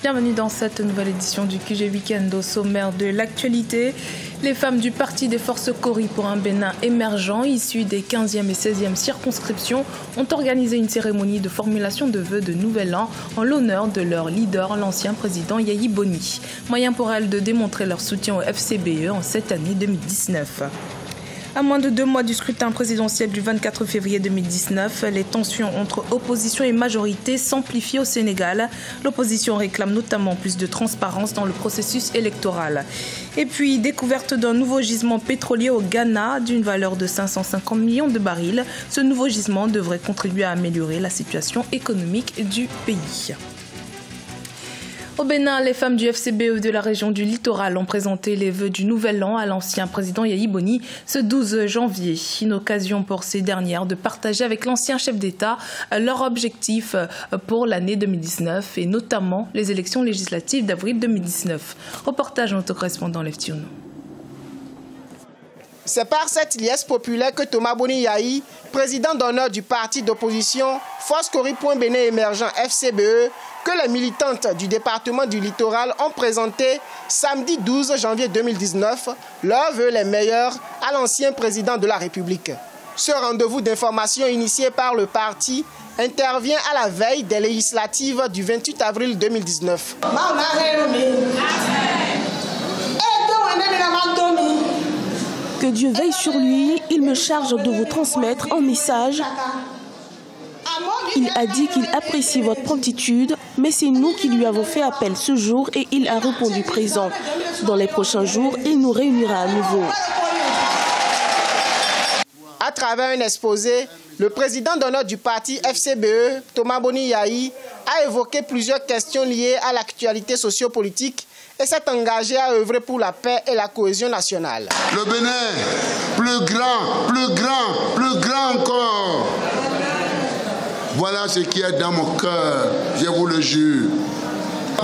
Bienvenue dans cette nouvelle édition du QG Weekend. Au sommaire de l'actualité, les femmes du Parti des Forces Kori pour un Bénin émergent, issues des 15e et 16e circonscriptions, ont organisé une cérémonie de formulation de vœux de Nouvel An en l'honneur de leur leader, l'ancien président Yayi Boni. Moyen pour elles de démontrer leur soutien au FCBE en cette année 2019. À moins de 2 mois du scrutin présidentiel du 24 février 2019, les tensions entre opposition et majorité s'amplifient au Sénégal. L'opposition réclame notamment plus de transparence dans le processus électoral. Et puis, découverte d'un nouveau gisement pétrolier au Ghana d'une valeur de 550 millions de barils. Ce nouveau gisement devrait contribuer à améliorer la situation économique du pays. Au Bénin, les femmes du FCBE de la région du littoral ont présenté les vœux du Nouvel An à l'ancien président Yayi Boni ce 12 janvier. Une occasion pour ces dernières de partager avec l'ancien chef d'État leur objectif pour l'année 2019 et notamment les élections législatives d'avril 2019. Reportage de notre correspondant Leftiono. C'est par cette liesse populaire que Thomas Boni Yayi, président d'honneur du parti d'opposition Force Kori pour un Bénin émergent FCBE, que les militantes du département du littoral ont présenté samedi 12 janvier 2019 leurs vœux les meilleurs à l'ancien président de la République. Ce rendez-vous d'information initié par le parti intervient à la veille des législatives du 28 avril 2019. Que Dieu veille sur lui, il me charge de vous transmettre un message. Il a dit qu'il apprécie votre promptitude, mais c'est nous qui lui avons fait appel ce jour et il a répondu présent. Dans les prochains jours, il nous réunira à nouveau. À travers un exposé, le président d'honneur du parti FCBE, Thomas Boni Yayi, a évoqué plusieurs questions liées à l'actualité sociopolitique et s'est engagé à œuvrer pour la paix et la cohésion nationale. Le Bénin, plus grand encore. Voilà ce qui est dans mon cœur, je vous le jure.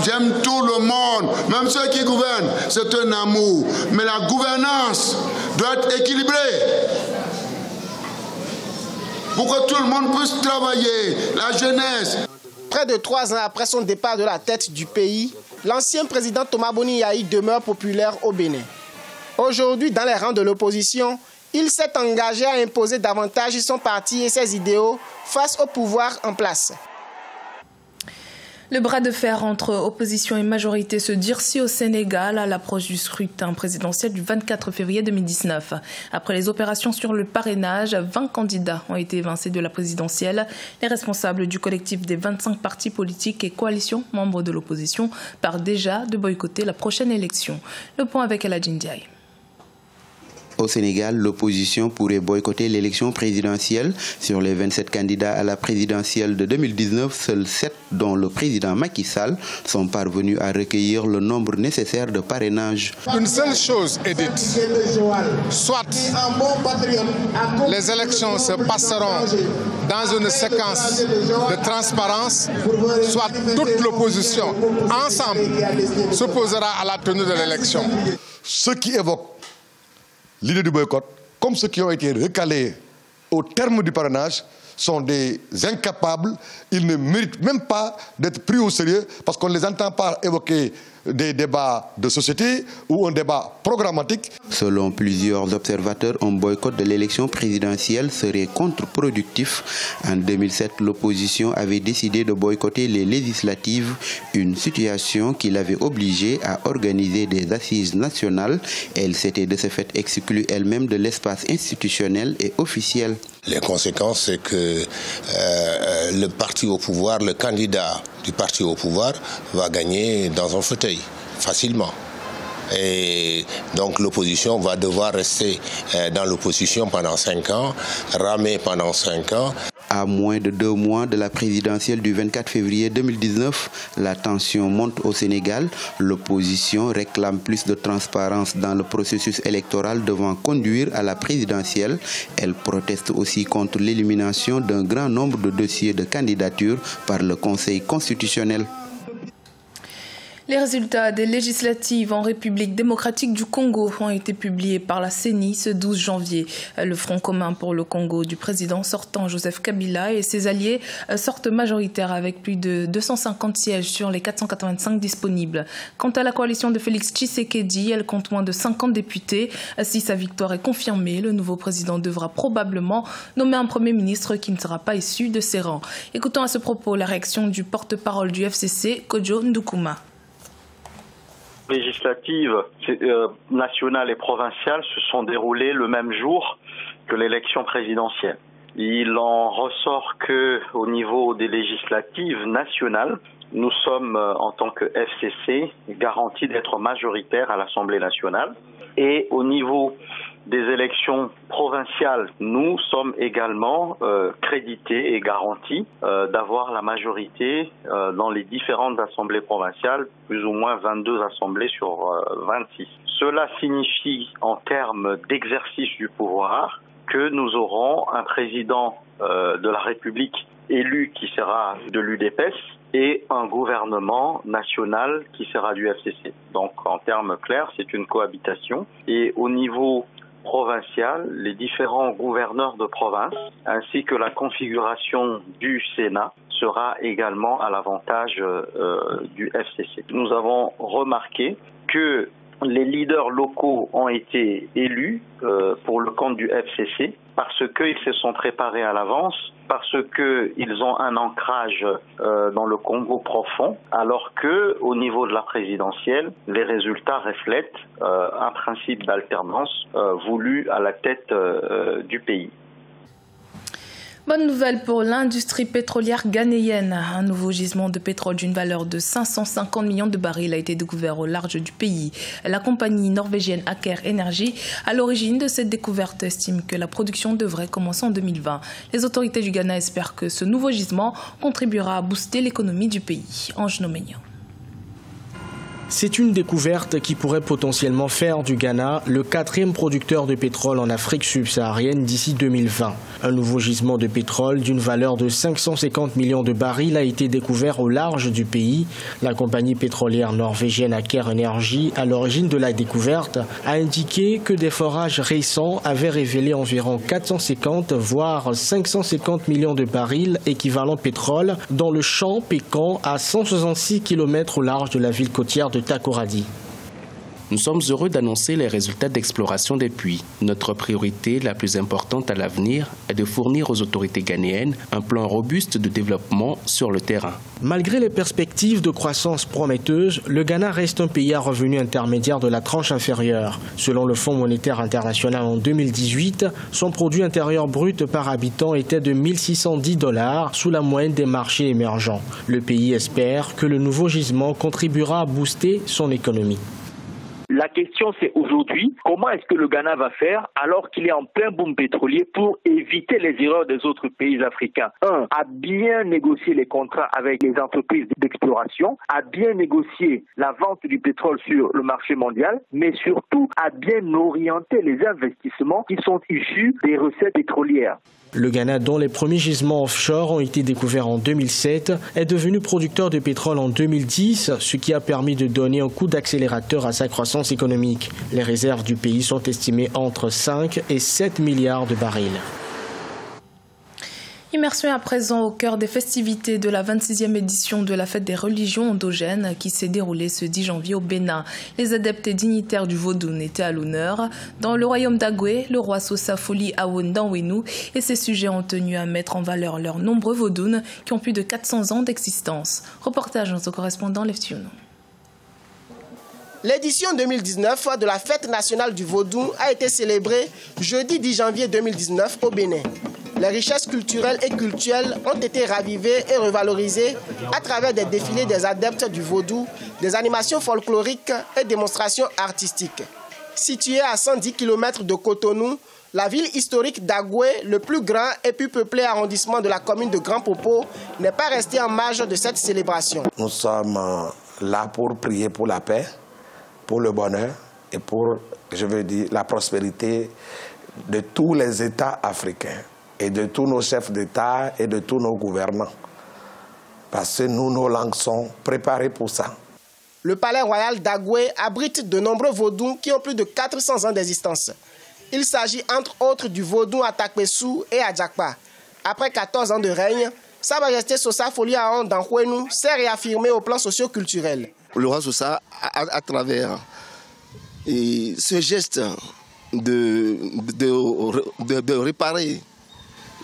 J'aime tout le monde, même ceux qui gouvernent, c'est un amour. Mais la gouvernance doit être équilibrée. Pour que tout le monde puisse travailler, la jeunesse. Près de 3 ans après son départ de la tête du pays, l'ancien président Thomas Boni Yayi demeure populaire au Bénin. Aujourd'hui, dans les rangs de l'opposition, il s'est engagé à imposer davantage son parti et ses idéaux face au pouvoir en place. Le bras de fer entre opposition et majorité se durcit au Sénégal à l'approche du scrutin présidentiel du 24 février 2019. Après les opérations sur le parrainage, 20 candidats ont été évincés de la présidentielle. Les responsables du collectif des 25 partis politiques et coalitions membres de l'opposition parlent déjà de boycotter la prochaine élection. Le point avec Aladji Ndiaye. Au Sénégal, l'opposition pourrait boycotter l'élection présidentielle. Sur les 27 candidats à la présidentielle de 2019, seuls 7, dont le président Macky Sall, sont parvenus à recueillir le nombre nécessaire de parrainage. Une seule chose est dite, soit les élections se passeront dans une séquence de transparence, soit toute l'opposition ensemble s'opposera à la tenue de l'élection. Ceux qui évoquent l'idée du boycott, comme ceux qui ont été recalés au terme du parrainage, sont des incapables. Ils ne méritent même pas d'être pris au sérieux parce qu'on ne les entend pas évoquer des débats de société ou un débat programmatique. Selon plusieurs observateurs, un boycott de l'élection présidentielle serait contre-productif. En 2007, l'opposition avait décidé de boycotter les législatives, une situation qui l'avait obligée à organiser des assises nationales. Elle s'était de ce fait exclue elle-même de l'espace institutionnel et officiel. Les conséquences, c'est que le parti au pouvoir, le candidat du parti au pouvoir va gagner dans un fauteuil, facilement. Et donc l'opposition va devoir rester dans l'opposition pendant 5 ans, ramer pendant 5 ans. À moins de 2 mois de la présidentielle du 24 février 2019, la tension monte au Sénégal. L'opposition réclame plus de transparence dans le processus électoral devant conduire à la présidentielle. Elle proteste aussi contre l'élimination d'un grand nombre de dossiers de candidature par le Conseil constitutionnel. Les résultats des législatives en République démocratique du Congo ont été publiés par la CENI ce 12 janvier. Le Front commun pour le Congo du président sortant Joseph Kabila et ses alliés sortent majoritaires avec plus de 250 sièges sur les 485 disponibles. Quant à la coalition de Félix Tshisekedi, elle compte moins de 50 députés. Si sa victoire est confirmée, le nouveau président devra probablement nommer un premier ministre qui ne sera pas issu de ses rangs. Écoutons à ce propos la réaction du porte-parole du FCC, Kojo Ndukuma. Législatives nationales et provinciales se sont déroulées le même jour que l'élection présidentielle. Il en ressort que au niveau des législatives nationales, nous sommes en tant que FCC garantis d'être majoritaires à l'Assemblée nationale. Et au niveau des élections provinciales, nous sommes également crédités et garantis d'avoir la majorité dans les différentes assemblées provinciales, plus ou moins 22 assemblées sur 26. Cela signifie en termes d'exercice du pouvoir que nous aurons un président de la République élu qui sera de l'UDPS et un gouvernement national qui sera du FCC. Donc en termes clairs, c'est une cohabitation. Et au niveau provincial, les différents gouverneurs de province ainsi que la configuration du Sénat sera également à l'avantage du FCC. Nous avons remarqué que les leaders locaux ont été élus pour le compte du FCC parce qu'ils se sont préparés à l'avance, parce qu'ils ont un ancrage dans le Congo profond, alors que au niveau de la présidentielle, les résultats reflètent un principe d'alternance voulu à la tête du pays. Bonne nouvelle pour l'industrie pétrolière ghanéenne. Un nouveau gisement de pétrole d'une valeur de 550 millions de barils a été découvert au large du pays. La compagnie norvégienne Aker Energy, à l'origine de cette découverte, estime que la production devrait commencer en 2020. Les autorités du Ghana espèrent que ce nouveau gisement contribuera à booster l'économie du pays. Ange Nomeignan. C'est une découverte qui pourrait potentiellement faire du Ghana le 4e producteur de pétrole en Afrique subsaharienne d'ici 2020. Un nouveau gisement de pétrole d'une valeur de 550 millions de barils a été découvert au large du pays. La compagnie pétrolière norvégienne Aker Energy, à l'origine de la découverte, a indiqué que des forages récents avaient révélé environ 450 voire 550 millions de barils équivalent pétrole dans le champ Pécan à 166 km au large de la ville côtière de Takoradi. Nous sommes heureux d'annoncer les résultats d'exploration des puits. Notre priorité la plus importante à l'avenir est de fournir aux autorités ghanéennes un plan robuste de développement sur le terrain. Malgré les perspectives de croissance prometteuses, le Ghana reste un pays à revenu intermédiaire de la tranche inférieure. Selon le Fonds monétaire international en 2018, son produit intérieur brut par habitant était de 1 610 $, sous la moyenne des marchés émergents. Le pays espère que le nouveau gisement contribuera à booster son économie. La question, c'est aujourd'hui, comment est-ce que le Ghana va faire alors qu'il est en plein boom pétrolier pour éviter les erreurs des autres pays africains? À bien négocier les contrats avec les entreprises d'exploration, à bien négocier la vente du pétrole sur le marché mondial, mais surtout à bien orienter les investissements qui sont issus des recettes pétrolières. Le Ghana, dont les premiers gisements offshore ont été découverts en 2007, est devenu producteur de pétrole en 2010, ce qui a permis de donner un coup d'accélérateur à sa croissance économique. Les réserves du pays sont estimées entre 5 et 7 milliards de barils. Immersion à présent au cœur des festivités de la 26e édition de la fête des religions endogènes qui s'est déroulée ce 10 janvier au Bénin. Les adeptes et dignitaires du Vodun étaient à l'honneur. Dans le royaume d'Agoué, le roi Sosa Foli Awon Danwenu et ses sujets ont tenu à mettre en valeur leurs nombreux Vodun qui ont plus de 400 ans d'existence. Reportage de notre correspondant Leftiouno. L'édition 2019 de la fête nationale du Vodou a été célébrée jeudi 10 janvier 2019 au Bénin. Les richesses culturelles et cultuelles ont été ravivées et revalorisées à travers des défilés des adeptes du Vodou, des animations folkloriques et démonstrations artistiques. Située à 110 km de Cotonou, la ville historique d'Agoué, le plus grand et plus peuplé arrondissement de la commune de Grand Popo, n'est pas restée en marge de cette célébration. Nous sommes là pour prier pour la paix, pour le bonheur et pour, je veux dire, la prospérité de tous les États africains et de tous nos chefs d'État et de tous nos gouvernants. Parce que nous, nos langues sont préparées pour ça. Le palais royal d'Agoué abrite de nombreux vaudous qui ont plus de 400 ans d'existence. Il s'agit entre autres du vaudou à Takpessou et à Djakpa. Après 14 ans de règne, Sa Majesté Sosa Foli Ahon d'Anhouénou s'est réaffirmé au plan socio-culturel. Le roi Sosa, à travers ce geste de réparer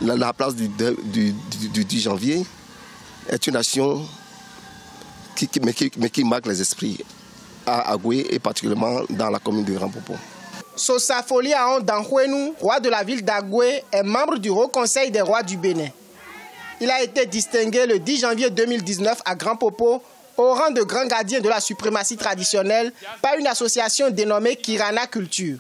la place du 10 janvier, est une action qui marque les esprits à Agoué et particulièrement dans la commune de Rampopo. Sosa Foli Ahon d'Anhouénou, roi de la ville d'Agoué, est membre du Haut Conseil des rois du Bénin. Il a été distingué le 10 janvier 2019 à Grand Popo au rang de grand gardien de la suprématie traditionnelle par une association dénommée Kirana Culture.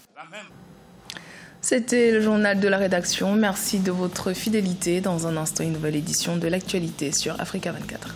C'était le journal de la rédaction. Merci de votre fidélité. Dans un instant, une nouvelle édition de l'actualité sur Africa 24.